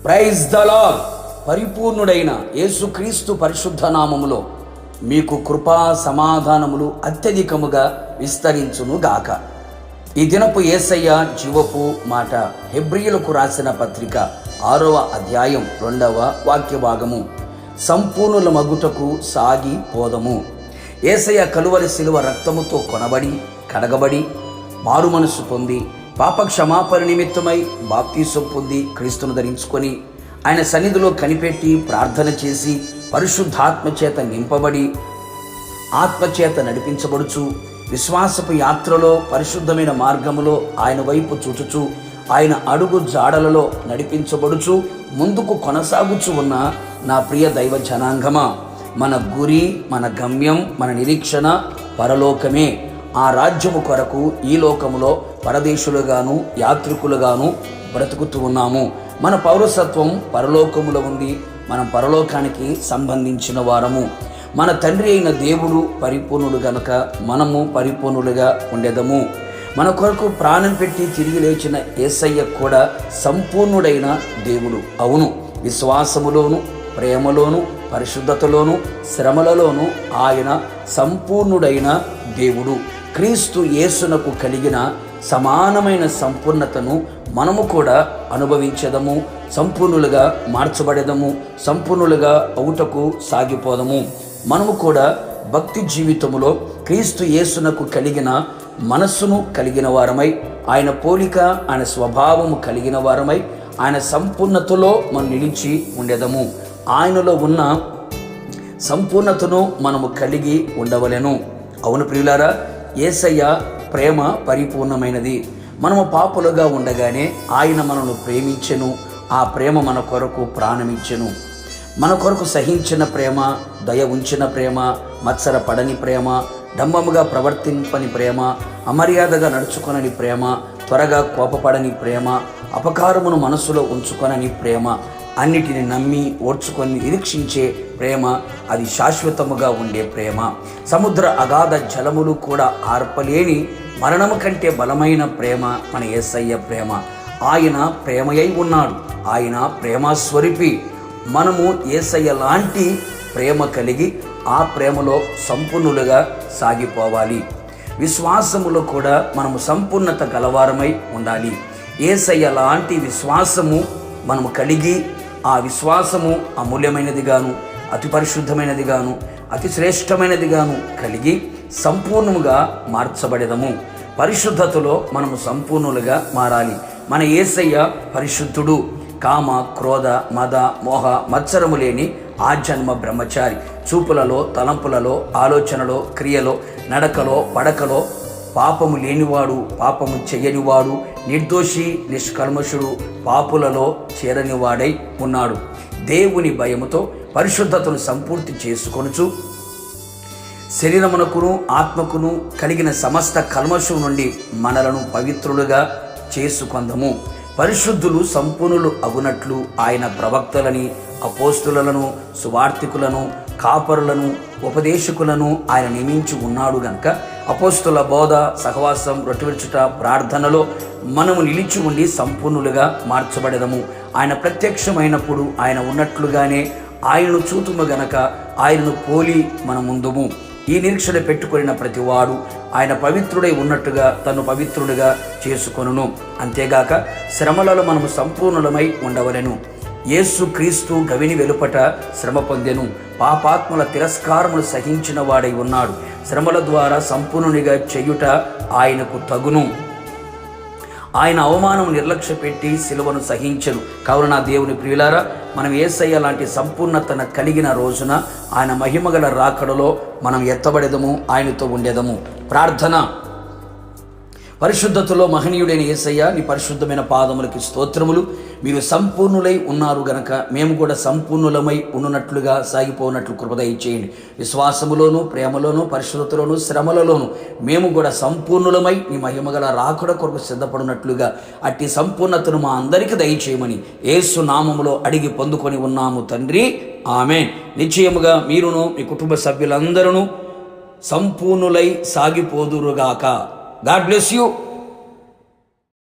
Praise the lord. పరిపూర్ణుడైన యేసుక్రీస్తు పరిశుద్ధ నామములో మీకు కృపా సమాధానములు అత్యధికముగా విస్తరించును గాక. ఈ దినపు యేసయ్య జీవపు మాట హెబ్రీయులకు రాసిన పత్రిక 6వ అధ్యాయం 2వ వాక్య భాగము. సంపూర్ణుల మగుటకు సాగి పోదము. యేసయ్య కలువరి శిలువ రక్తముతో కొనబడి కడగబడి మారు మనసు పొంది పాప క్షమాపణ నిమిత్తమై బాప్తీసం పొంది క్రీస్తును ధరించుకొని ఆయన సన్నిధిలో కనిపెట్టి ప్రార్థన చేసి పరిశుద్ధాత్మ చేత నింపబడి ఆత్మచేత నడిపించబడుచు విశ్వాసపు యాత్రలో పరిశుద్ధమైన మార్గములో ఆయన వైపు చూచుచు ఆయన అడుగు జాడలలో నడిపించబడుచు ముందుకు కొనసాగుచు ఉన్న నా ప్రియ దైవ జనాంగమా, మన గురి, మన గమ్యం, మన నిరీక్షణ పరలోకమే. ఆ రాజ్యము కొరకు ఈ లోకములో పరదేశులుగాను యాత్రికులుగాను బ్రతుకుతూ ఉన్నాము. మన పౌరసత్వం పరలోకములో ఉంది. మనం పరలోకానికి సంబంధించిన వారము. మన తండ్రి అయిన దేవుడు పరిపూర్ణుడు గనుక మనము పరిపూర్ణులుగా ఉండేదము. మన కొరకు ప్రాణం పెట్టి తిరిగి లేచిన యేసయ్య కూడా సంపూర్ణుడైన దేవుడు. అవును, విశ్వాసములోను, ప్రేమలోను, పరిశుద్ధతలోను, శ్రమలలోను ఆయన సంపూర్ణుడైన దేవుడు. క్రీస్తు యేసునకు కలిగిన సమానమైన సంపూర్ణతను మనము కూడా అనుభవించదము, సంపూర్ణులుగా మార్చబడేదము, సంపూర్ణులుగా అవుటకు సాగిపోదము. మనము కూడా భక్తి జీవితములో క్రీస్తు యేసునకు కలిగిన మనస్సును కలిగిన వారమై, ఆయన పోలిక, ఆయన స్వభావము కలిగిన వారమై, ఆయన సంపూర్ణతలో మనం నిలిచి ఉండేదము. ఆయనలో ఉన్న సంపూర్ణతను మనము కలిగి ఉండవలెను. అవును ప్రియులారా, యేసయ్య ప్రేమ పరిపూర్ణమైనది. మనము పాపులుగా ఉండగానే ఆయన మనను ప్రేమించెను. ఆ ప్రేమ మన కొరకు ప్రాణమిచ్చెను. మన కొరకు సహించిన ప్రేమ, దయ ఉంచిన ప్రేమ, మత్సర పడని ప్రేమ, డంబముగా ప్రవర్తింపని ప్రేమ, అమర్యాదగా నడుచుకొనని ప్రేమ, త్వరగా కోపపడని ప్రేమ, అపకారమును మనసులో ఉంచుకొనని ప్రేమ, అన్నిటిని నమ్మి ఓర్చుకొని నిరీక్షించే ప్రేమ, అది శాశ్వతముగా ఉండే ప్రేమ. సముద్ర అగాధ జలములు కూడా ఆర్పలేని మరణము కంటే బలమైన ప్రేమ మన యేసయ్య ప్రేమ. ఆయన ప్రేమయై ఉన్నాడు. ఆయన ప్రేమస్వరూపి. మనము యేసయ్య లాంటి ప్రేమ కలిగి ఆ ప్రేమలో సంపూర్ణులుగా సాగిపోవాలి. విశ్వాసములో కూడా మనము సంపూర్ణత గలవారమై ఉండాలి. యేసయ్య లాంటి విశ్వాసము మనము కలిగి ఆ విశ్వాసము అమూల్యమైనదిగాను, అతి పరిశుద్ధమైనదిగాను, అతి శ్రేష్టమైనదిగాను కలిగి సంపూర్ణముగా మార్చబడేదము. పరిశుద్ధతలో మనము సంపూర్ణులుగా మారాలి. మన యేసయ్య పరిశుద్ధుడు. కామ, క్రోధ, మద, మోహ, మత్సరము లేని ఆజన్మ బ్రహ్మచారి. చూపులలో, తలంపులలో, ఆలోచనలో, క్రియలో, నడకలో, పడకలో పాపము లేనివాడు, పాపము చెయ్యనివాడు, నిర్దోషి, నిష్కల్మషుడు, పాపులలో చేరనివాడై ఉన్నాడు. దేవుని భయముతో పరిశుద్ధతను సంపూర్తి చేసుకొనుచు శరీరమునకును ఆత్మకును కలిగిన సమస్త కల్మషం నుండి మనలను పవిత్రులుగా చేసుకొందము. పరిశుద్ధులు సంపూర్ణులు అగునట్లు ఆయన ప్రవక్తలని, అపోస్తులను, సువార్తికులను, కాపరులను, ఉపదేశకులను ఆయన నియమించి ఉన్నాడు గనుక అపోస్తుల బోధ, సహవాసం, రొట్టె విరుచుట, ప్రార్థనలో మనము నిలిచి ఉండి సంపూర్ణులుగా మార్చబడదము. ఆయన ప్రత్యక్షమైనప్పుడు ఆయన ఉన్నట్లుగానే ఆయనను చూతుము గనక ఆయనను పోలి మన ముందుము. ఈ నిరీక్షణ పెట్టుకొనిన ప్రతివాడు ఆయన పవిత్రుడై ఉన్నట్టుగా తను పవిత్రుడిగా చేసుకొనును. అంతేగాక శ్రమలలో మనము సంపూర్ణులమై ఉండవలెను. యేసు క్రీస్తు గవిని వెలుపట శ్రమ పొందెను. పాపాత్ముల తిరస్కారములు సహించిన వాడై ఉన్నాడు. శ్రమల ద్వారా సంపూర్ణునిగా చెయ్యుట ఆయనకు తగును. ఆయన అవమానం నిర్లక్ష్య పెట్టి సిలువను సహించెను. కావున నా దేవుని ప్రియులారా, మనం యేసయ్య లాంటి సంపూర్ణతను కలిగిన రోజున ఆయన మహిమగల రాకడలో మనం ఎత్తబడేదము, ఆయనతో ఉండేదము. ప్రార్థన. పరిశుద్ధతలో మహనీయుడైన యేసయ్య, నీ పరిశుద్ధమైన పాదములకి స్తోత్రములు. మీరు సంపూర్ణులై ఉన్నారు గనక మేము కూడా సంపూర్ణులమై ఉన్నట్లుగా సాగిపోనట్లు కృప దయచేయండి. విశ్వాసములోను, ప్రేమలోను, పరిశుద్ధతలోను, శ్రమలలోను మేము కూడా సంపూర్ణులమై నీ మహిమగల రాకడ కొరకు సిద్ధపడినట్లుగా అట్టి సంపూర్ణతను మా అందరికీ దయచేయమని యేసు నామములో అడిగి పొందుకొని ఉన్నాము తండ్రి. ఆమేన్. నిశ్చయముగా మీరును మీ కుటుంబ సభ్యులందరూ సంపూర్ణులై సాగిపోదురుగాక. God bless you.